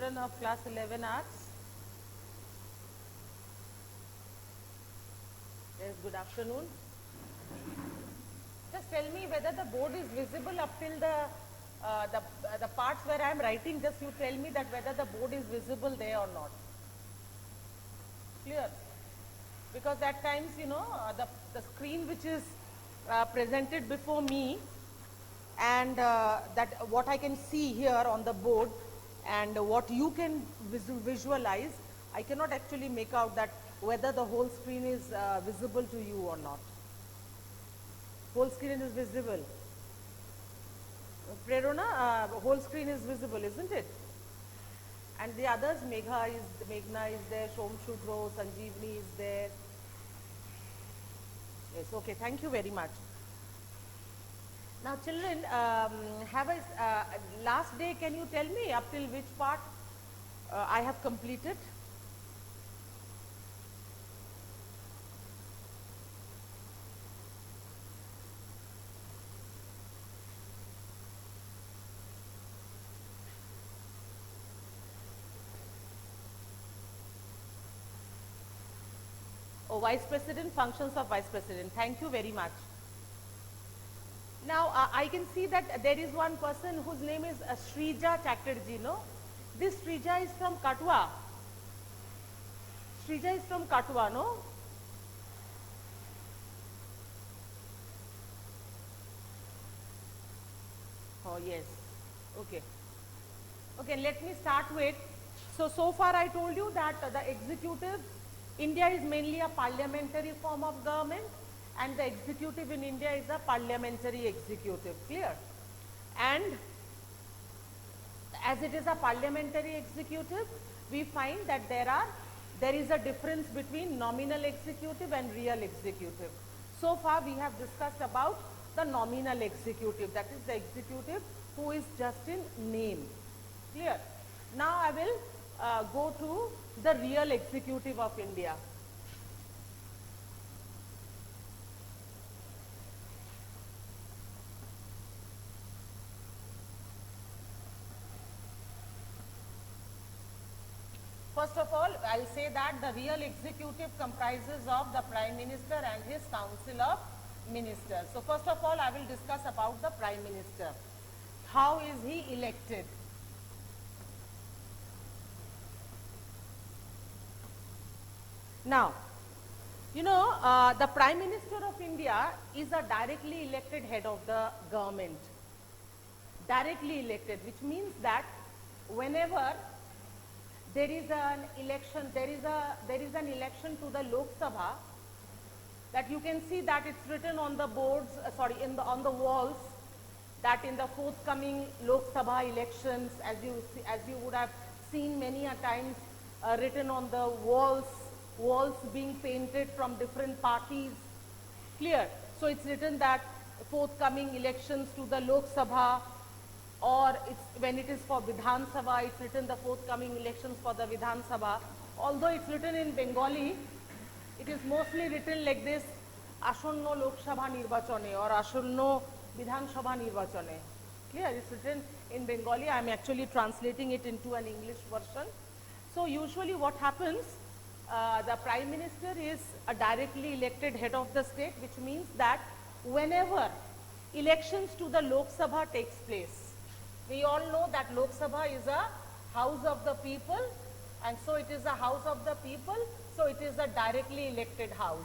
children of class 11 arts. Yes, good afternoon. Just tell me whether the board is visible up till the parts where I am writing. Just you tell me that whether the board is visible there or not. Clear? Because at times, you know, the screen which is presented before me, and that what I can see here on the board and what you can visualize, I cannot actually make out that whether the whole screen is visible to you or not. Whole screen is visible. Prerona, whole screen is visible, isn't it? And the others, Meghna is there, Shomshudro, Sanjeevani is there. Yes, okay, thank you very much. Now children, last day can you tell me up till which part I have completed? Oh, Vice President, functions of Vice President. Thank you very much. Now, I can see that there is one person whose name is Shrija Chatterjee, no? This Shrija is from Katwa. Shrija is from Katwa, no? Oh, yes. Okay. Okay, let me start with, so far I told you that the executive, India is mainly a parliamentary form of government, and the executive in India is a parliamentary executive, clear? And as it is a parliamentary executive, we find that there is a difference between nominal executive and real executive. So far we have discussed about the nominal executive, that is the executive who is just in name, clear? Now I will go to the real executive of India. First of all, I will say that the real executive comprises of the Prime Minister and his Council of Ministers. So first of all, I will discuss about the Prime Minister. How is he elected? Now, you know, the Prime Minister of India is a directly elected head of the government. Directly elected, which means that whenever there is an election, there is an election to the Lok Sabha, that you can see that it's written on the boards, on the walls, that in the forthcoming Lok Sabha elections, as you would have seen many a times, written on the walls being painted from different parties, clear? So it's written that forthcoming elections to the Lok Sabha, or when it is for Vidhan Sabha, it's written the forthcoming elections for the Vidhan Sabha. Although it's written in Bengali, it is mostly written like this, Ashanno Lok Sabha Nirbachone or Ashanno Vidhan Sabha Nirbachone. Clear? It's written in Bengali. I am actually translating it into an English version. So usually what happens, the Prime Minister is a directly elected head of the state, which means that whenever elections to the Lok Sabha takes place, we all know that Lok Sabha is a house of the people, and so it is a house of the people, so it is a directly elected house.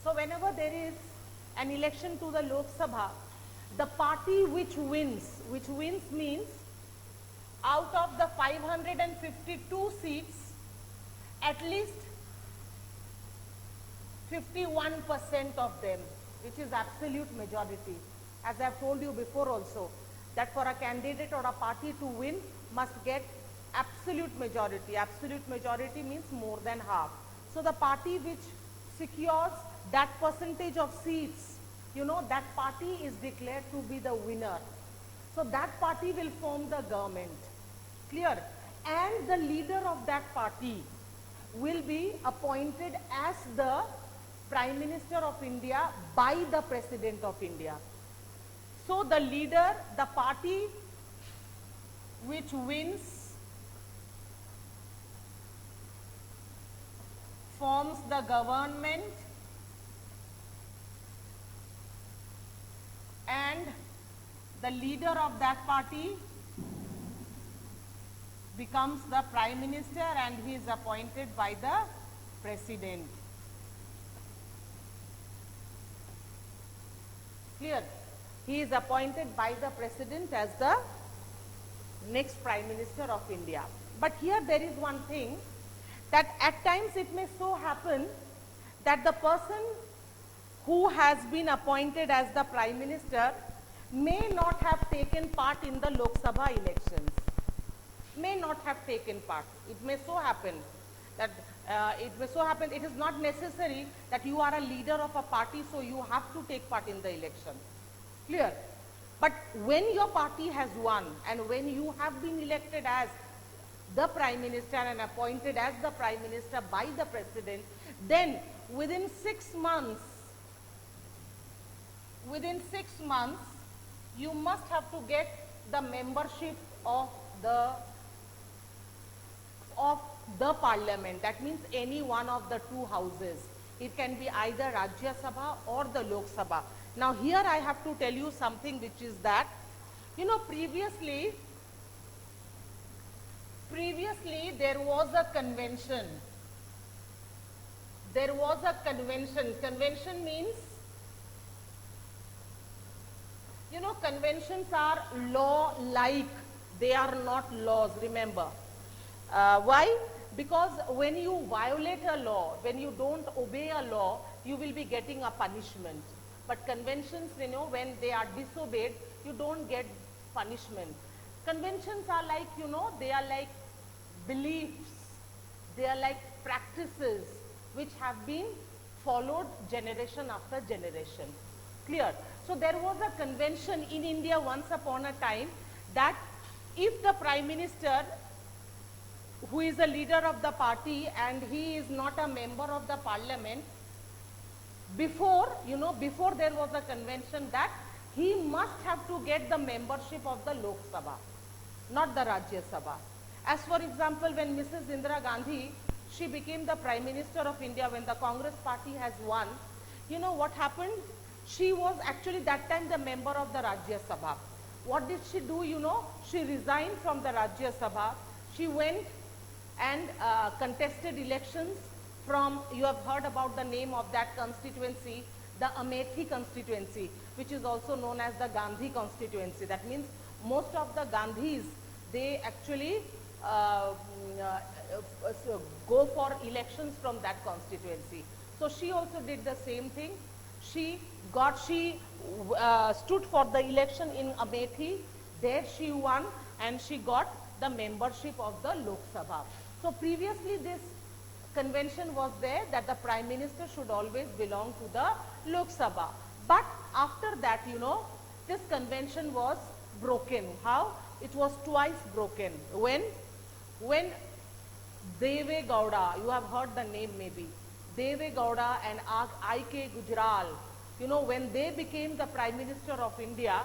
So whenever there is an election to the Lok Sabha, the party which wins means out of the 552 seats, at least 51% of them, which is absolute majority. As I have told you before also, that for a candidate or a party to win must get absolute majority. Absolute majority means more than half. So the party which secures that percentage of seats, you know, that party is declared to be the winner. So that party will form the government. Clear? And the leader of that party will be appointed as the Prime Minister of India by the President of India. So the leader, the party which wins forms the government and the leader of that party becomes the prime minister and he is appointed by the president. Clear? He is appointed by the president as the next prime minister of India. But here there is one thing, that at times it may so happen that the person who has been appointed as the prime minister may not have taken part in the Lok Sabha elections. May not have taken part. It may so happen that it is not necessary that you are a leader of a party, so you have to take part in the election. Clear? But when your party has won and when you have been elected as the prime minister and appointed as the prime minister by the president, then within 6 months, you must have to get the membership of the parliament. That means any one of the two houses. It can be either Rajya Sabha or the Lok Sabha. Now here I have to tell you something, which is that, you know, previously there was a convention. There was a convention. Convention means, you know, conventions are law-like. They are not laws, remember. Why? Because when you violate a law, when you don't obey a law, you will be getting a punishment. But conventions, you know, when they are disobeyed, you don't get punishment. Conventions are like, you know, they are like beliefs, they are like practices which have been followed generation after generation. Clear? So there was a convention in India once upon a time that if the prime minister, who is a leader of the party and he is not a member of the parliament, before there was a convention that he must have to get the membership of the Lok Sabha, not the Rajya Sabha. As for example, when Mrs. Indira Gandhi, she became the Prime Minister of India when the Congress party has won, you know what happened? She was actually that time the member of the Rajya Sabha. What did she do, you know? She resigned from the Rajya Sabha. She went and contested elections from, you have heard about the name of that constituency, the Amethi constituency, which is also known as the Gandhi constituency. That means most of the Gandhis, they actually go for elections from that constituency. So she also did the same thing. She stood for the election in Amethi. There she won and she got the membership of the Lok Sabha. So previously this convention was there that the Prime Minister should always belong to the Lok Sabha. But after that, you know, this convention was broken. How? It was twice broken. When Deve Gowda, you have heard the name maybe, Deve Gowda and I.K. Gujral, you know, when they became the Prime Minister of India,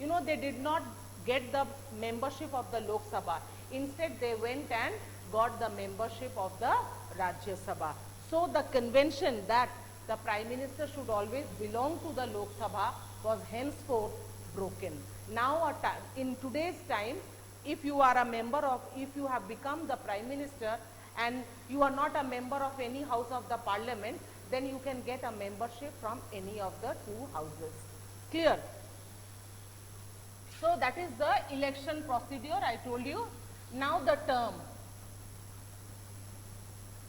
you know, they did not get the membership of the Lok Sabha. Instead, they went and got the membership of the Rajya Sabha. So the convention that the Prime Minister should always belong to the Lok Sabha was henceforth broken. Now, in today's time, if you are a member of, if you have become the Prime Minister and you are not a member of any house of the parliament, then you can get a membership from any of the two houses. Clear? So that is the election procedure I told you. Now the term.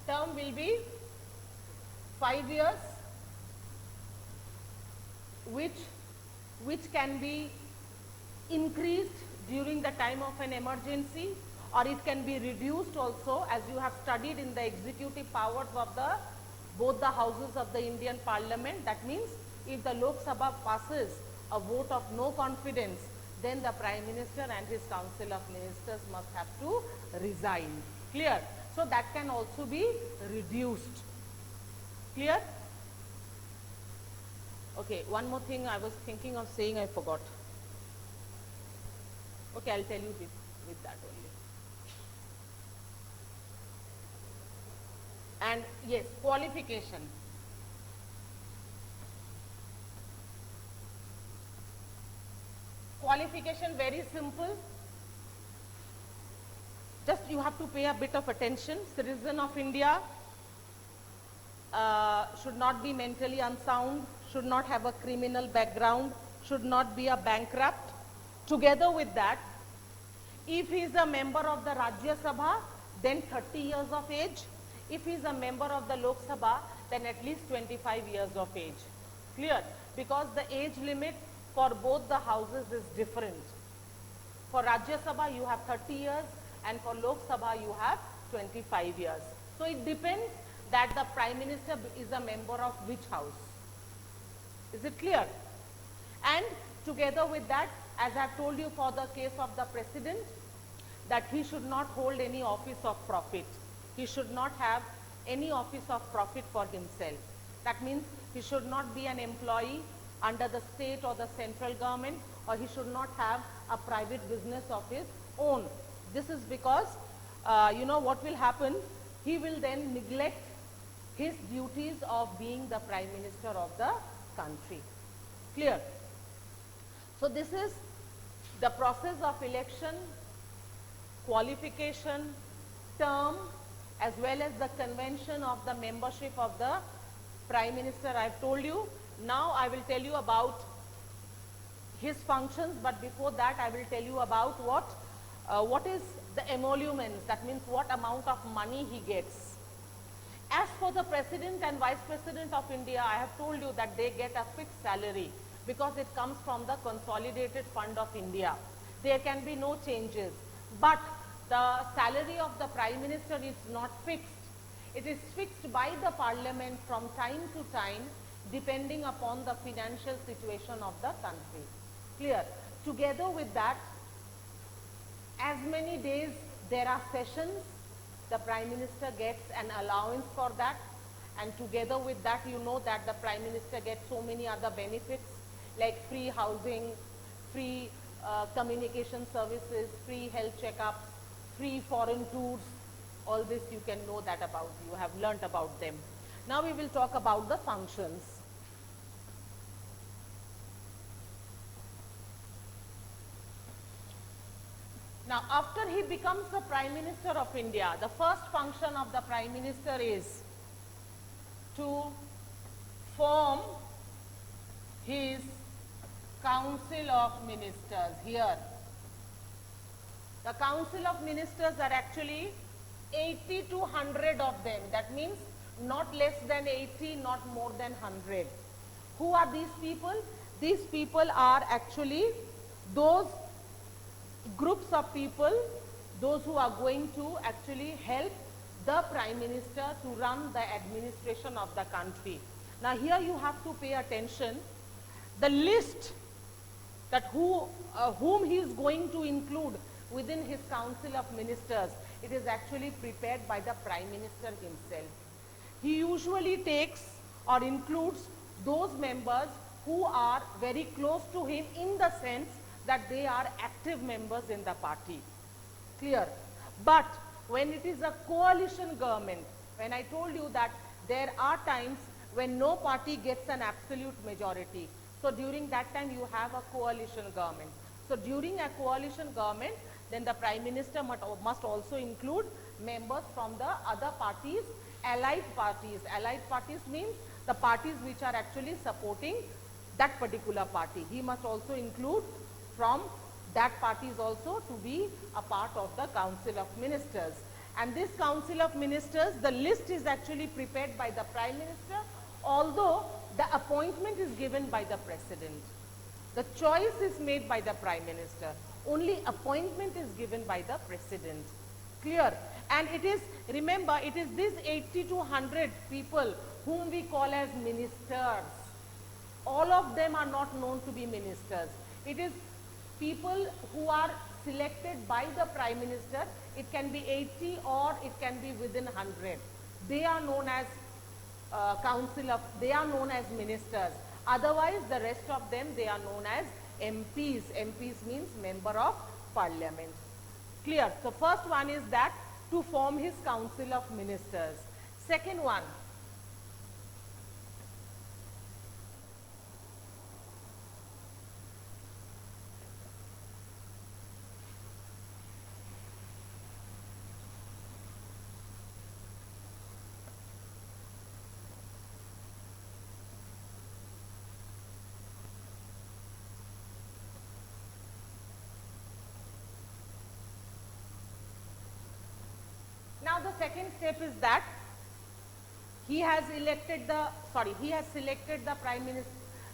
Term will be 5 years, which can be increased during the time of an emergency, or it can be reduced also, as you have studied in the executive powers of both the houses of the Indian Parliament. That means if the Lok Sabha passes a vote of no confidence, then the Prime Minister and his Council of Ministers must have to resign. Clear? So that can also be reduced. Clear? Okay, one more thing I was thinking of saying, I forgot. Okay, I'll tell you with that only. And yes, qualification. Qualification, very simple. Just you have to pay a bit of attention. Citizen of India, should not be mentally unsound, should not have a criminal background, should not be a bankrupt. Together with that, if he is a member of the Rajya Sabha, then 30 years of age. If he is a member of the Lok Sabha, then at least 25 years of age. Clear? Because the age limit for both the houses is different. For Rajya Sabha, you have 30 years, and for Lok Sabha, you have 25 years. So it depends that the Prime Minister is a member of which house. Is it clear? And together with that, as I have told you for the case of the President, that he should not hold any office of profit. He should not have any office of profit for himself. That means he should not be an employee under the state or the central government, or he should not have a private business of his own. This is because, you know what will happen? He will then neglect his duties of being the Prime Minister of the country. Clear? So this is the process of election, qualification, term, as well as the convention of the membership of the Prime Minister. I have told you. Now I will tell you about his functions, but before that I will tell you about what is the emoluments. That means what amount of money he gets. As for the President and Vice President of India, I have told you that they get a fixed salary because it comes from the Consolidated Fund of India. There can be no changes. But the salary of the Prime Minister is not fixed. It is fixed by the Parliament from time to time, depending upon the financial situation of the country. Clear? Together with that, as many days there are sessions, the Prime Minister gets an allowance for that, and together with that, you know that the Prime Minister gets so many other benefits like free housing, free communication services, free health checkups, free foreign tours. All this you can know that about, you have learnt about them. Now we will talk about the functions. Now, after he becomes the Prime Minister of India, the first function of the Prime Minister is to form his Council of Ministers. Here, the Council of Ministers are actually 80 to 100 of them. That means not less than 80, not more than 100. Who are these people? These people are actually those groups of people, those who are going to actually help the Prime Minister to run the administration of the country. Now here you have to pay attention. The list that whom he is going to include within his Council of Ministers, it is actually prepared by the Prime Minister himself. He usually takes or includes those members who are very close to him in the sense that they are active members in the party. Clear? But when it is a coalition government, when I told you that there are times when no party gets an absolute majority, so during that time you have a coalition government. So during a coalition government, then the Prime Minister must also include members from the other parties, allied parties. Allied parties means the parties which are actually supporting that particular party. He must also include from that parties also to be a part of the Council of Ministers. And this Council of Ministers, the list is actually prepared by the Prime Minister, although the appointment is given by the President. The choice is made by the Prime Minister. Only appointment is given by the President. Clear? And it is, remember, it is these 80 to 100 people whom we call as ministers. All of them are not known to be ministers. It is people who are selected by the Prime Minister. It can be 80 or it can be within 100. They are known as they are known as ministers. Otherwise, the rest of them, they are known as MPs. MPs means Member of Parliament. Clear? So, first one is that to form his Council of Ministers. Second one, now the second step is that he has selected the Prime Minister,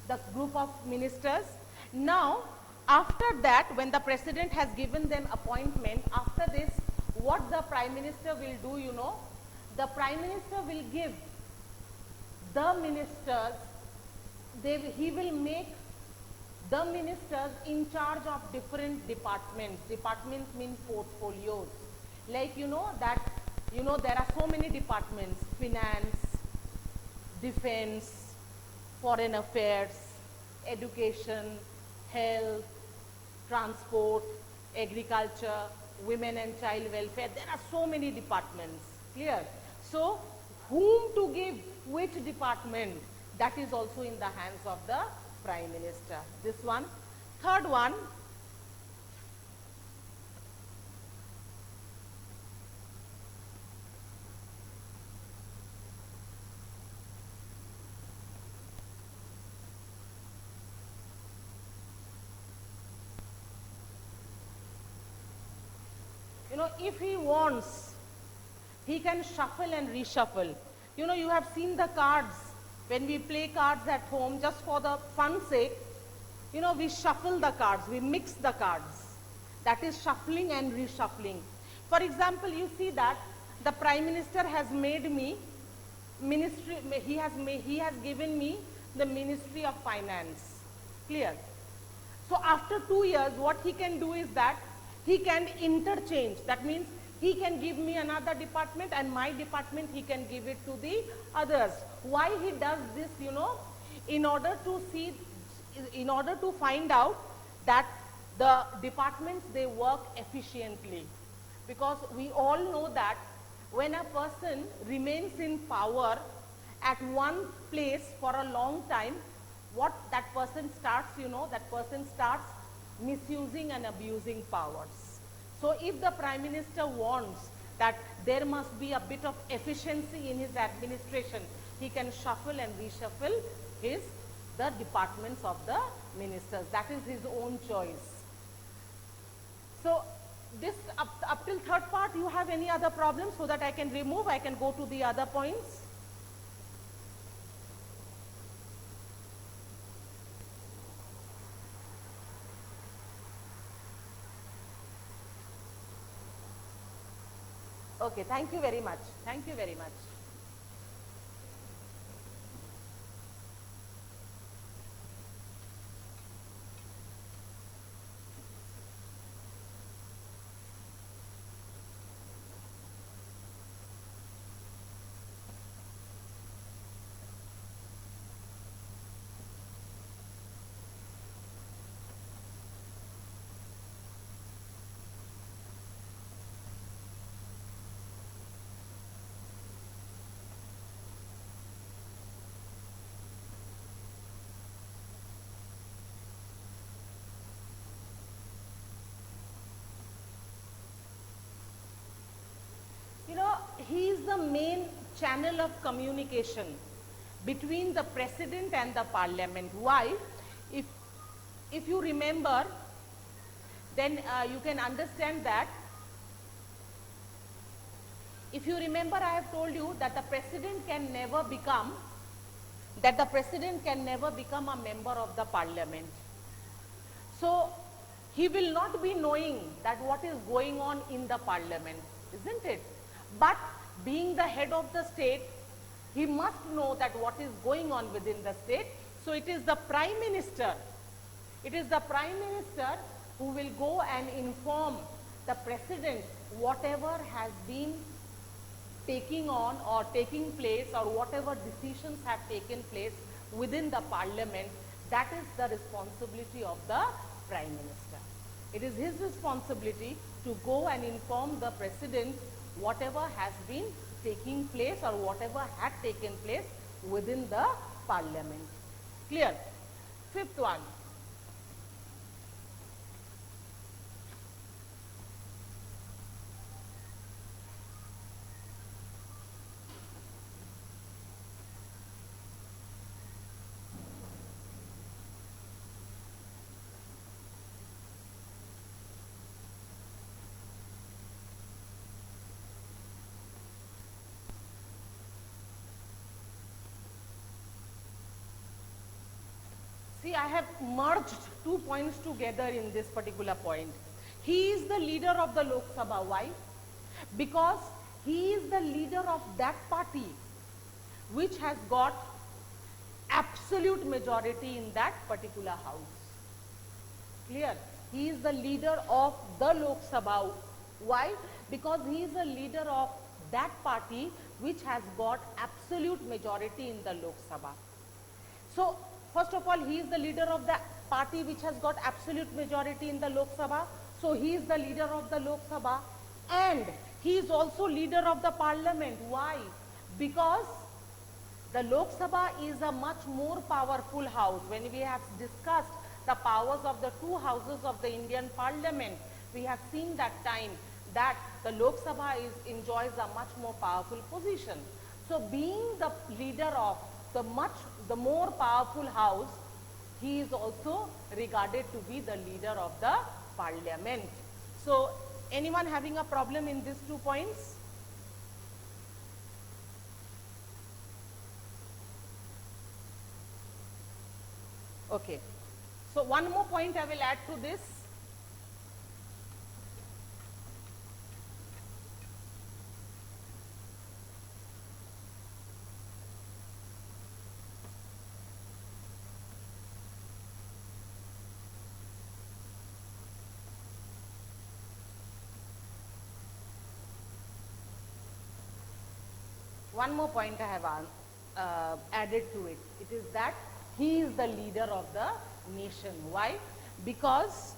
the group of ministers. Now, after that, when the President has given them appointment, after this, what the Prime Minister will do, you know, the Prime Minister will give the ministers, he will make the ministers in charge of different departments. Departments mean portfolios. Like, you know, that, you know, there are so many departments: finance, defense, foreign affairs, education, health, transport, agriculture, women and child welfare. There are so many departments. Clear? So, whom to give which department, that is also in the hands of the Prime Minister. This one. Third one, you know, if he wants, he can shuffle and reshuffle. You know, you have seen the cards. When we play cards at home, just for the fun sake, you know, we shuffle the cards, we mix the cards. That is shuffling and reshuffling. For example, you see that the Prime Minister has made me ministry, he has given me the Ministry of Finance. Clear? So after 2 years, what he can do is that he can interchange. That means he can give me another department, and my department he can give it to the others. Why he does this, you know? In order to find out that the departments, they work efficiently. Because we all know that when a person remains in power at one place for a long time, what that person starts, you know, that person starts misusing and abusing powers. So if the Prime Minister wants that there must be a bit of efficiency in his administration, he can shuffle and reshuffle the departments of the ministers. That is his own choice. So this up till third part, you have any other problems so that I can remove, I can go to the other points. Okay, thank you very much. Thank you very much. You know, he is the main channel of communication between the President and the Parliament. Why? If you remember, then you can understand that. If you remember, I have told you that the President can never become a member of the Parliament. So he will not be knowing that what is going on in the Parliament, isn't it? But being the head of the state, he must know that what is going on within the state. So it is the Prime Minister. It is the Prime Minister who will go and inform the President whatever has been taking on or taking place, or whatever decisions have taken place within the parliament, that is the responsibility of the Prime Minister. It is his responsibility to go and inform the President whatever has been taking place or whatever had taken place within the parliament. Clear? Fifth one. See, I have merged 2 points together in this particular point. He is the leader of the Lok Sabha. Why? Because he is the leader of that party which has got absolute majority in that particular house. Clear? He is the leader of the Lok Sabha. Why? Because he is the leader of that party which has got absolute majority in the Lok Sabha. So, first of all, he is the leader of the party which has got absolute majority in the Lok Sabha. So, he is the leader of the Lok Sabha and he is also leader of the parliament. Why? Because the Lok Sabha is a much more powerful house. When we have discussed the powers of the two houses of the Indian parliament, we have seen that time that the Lok Sabha enjoys a much more powerful position. So, being the leader of the more powerful house, he is also regarded to be the leader of the parliament. So, anyone having a problem in these 2 points? Okay. So, one more point I will add to this. One more point I have added to it. It is that he is the leader of the nation. Why? Because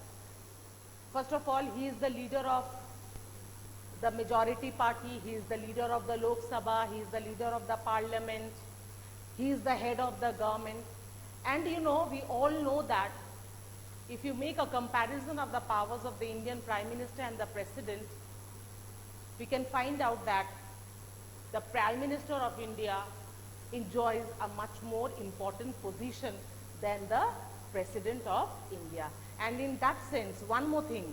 first of all, he is the leader of the majority party, he is the leader of the Lok Sabha, he is the leader of the parliament, he is the head of the government. And you know, we all know that if you make a comparison of the powers of the Indian Prime Minister and the President, we can find out that the Prime Minister of India enjoys a much more important position than the President of India. And in that sense, one more thing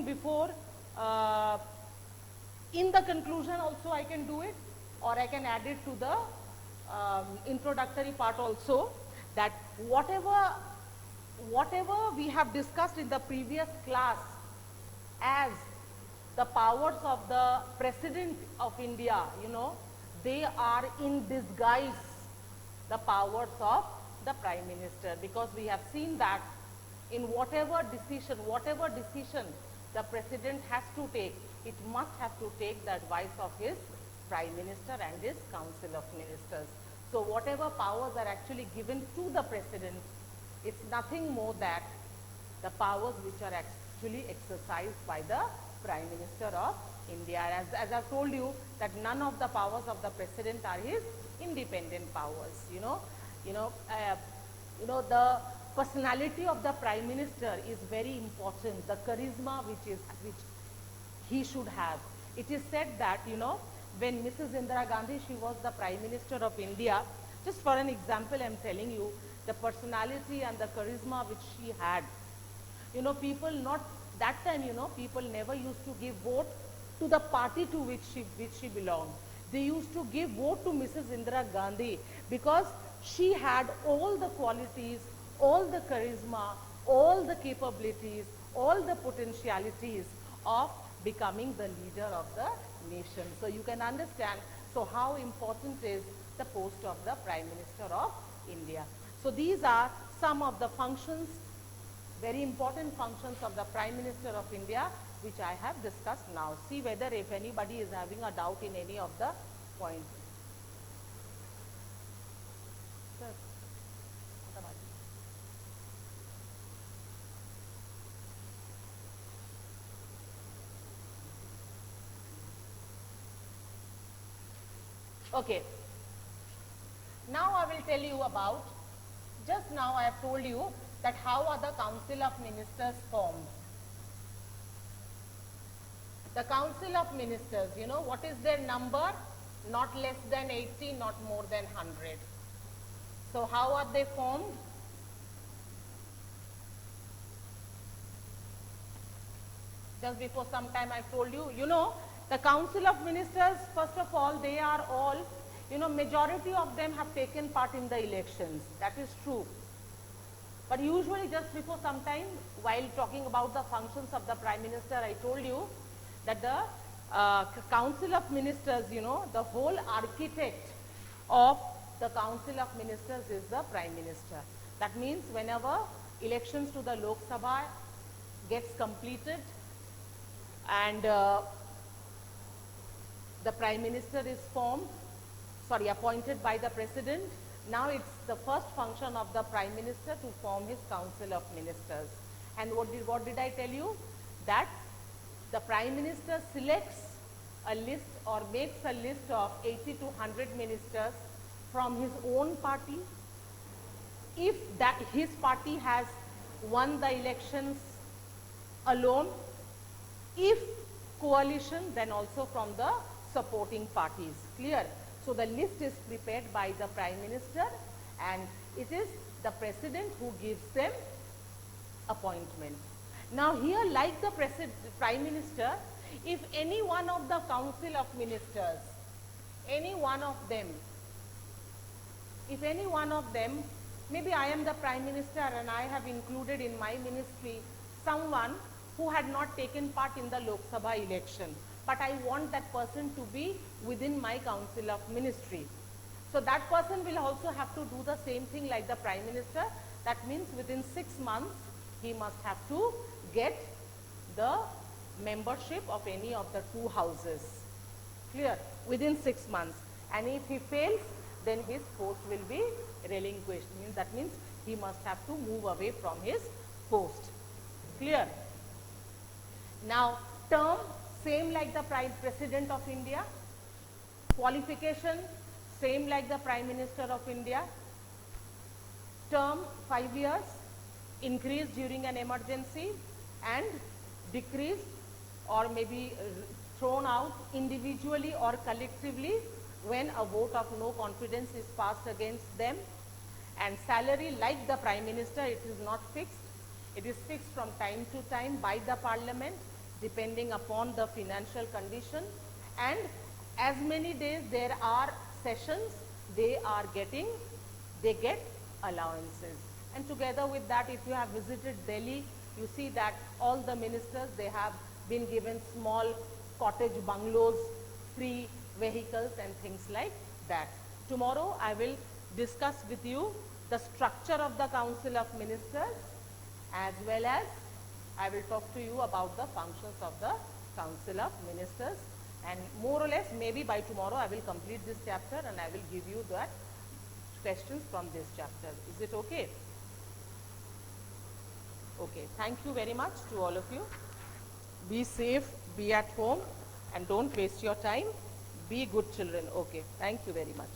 before, in the conclusion also I can do it, or I can add it to the introductory part also, that whatever we have discussed in the previous class as the powers of the President of India, you know, they are in disguise the powers of the Prime Minister, because we have seen that in whatever decision the President has to take, it must have to take the advice of his Prime Minister and his Council of Ministers. So whatever powers are actually given to the President, it's nothing more than the powers which are actually exercised by the Prime Minister of India. As I've told you, that none of the powers of the President are his independent powers. The personality of the Prime Minister is very important. The charisma which he should have. It is said that, you know, when Mrs. Indira Gandhi, she was the Prime Minister of India, just for an example I'm telling you, the personality and the charisma which she had, you know, people that time, you know, people never used to give vote to the party to which she belonged. They used to give vote to Mrs. Indira Gandhi because she had all the qualities, all the charisma, all the capabilities, all the potentialities of becoming the leader of the nation. So you can understand how important is the post of the Prime Minister of India. So these are some of the functions, very important functions of the Prime Minister of India, which I have discussed now. See whether if anybody is having a doubt in any of the points. Okay. Now I will tell you about, just now I have told you that how are the Council of Ministers formed. The Council of Ministers, you know, what is their number? Not less than 80, not more than 100. So how are they formed? Just before some time I told you, you know, the Council of Ministers, first of all, they are all, you know, majority of them have taken part in the elections. That is true. But usually just before some time, while talking about the functions of the Prime Minister, I told you that the Council of Ministers, you know, the whole architect of the Council of Ministers is the Prime Minister. That means whenever elections to the Lok Sabha gets completed and the Prime Minister is appointed by the President, now it's the first function of the Prime Minister to form his Council of Ministers. And what did I tell you? That the Prime Minister selects a list or makes a list of 80 to 100 ministers from his own party. If that his party has won the elections alone, if coalition, then also from the supporting parties. Clear? So the list is prepared by the Prime Minister and it is the President who gives them appointment. Now here, like the Prime Minister, if any one of the Council of Ministers, any one of them, maybe I am the Prime Minister and I have included in my ministry someone who had not taken part in the Lok Sabha election, but I want that person to be within my Council of Ministry. So that person will also have to do the same thing like the Prime Minister. That means within 6 months, he must have to get the membership of any of the two houses. Clear? Within 6 months. And if he fails, then his post will be relinquished. That means he must have to move away from his post. Clear? Now, term, same like the President of India. Qualification, same like the Prime Minister of India. Term, 5 years, increased during an emergency and decreased or maybe thrown out individually or collectively when a vote of no confidence is passed against them. And salary, like the Prime Minister, it is not fixed. It is fixed from time to time by the Parliament, depending upon the financial condition, and as many days there are sessions, they get allowances. And together with that, if you have visited Delhi, you see that all the ministers, they have been given small cottage bungalows, free vehicles and things like that. Tomorrow I will discuss with you the structure of the Council of Ministers, as well as I will talk to you about the functions of the Council of Ministers, and more or less maybe by tomorrow I will complete this chapter and I will give you the questions from this chapter. Is it okay? Okay, thank you very much to all of you. Be safe, be at home and don't waste your time. Be good children. Okay, thank you very much.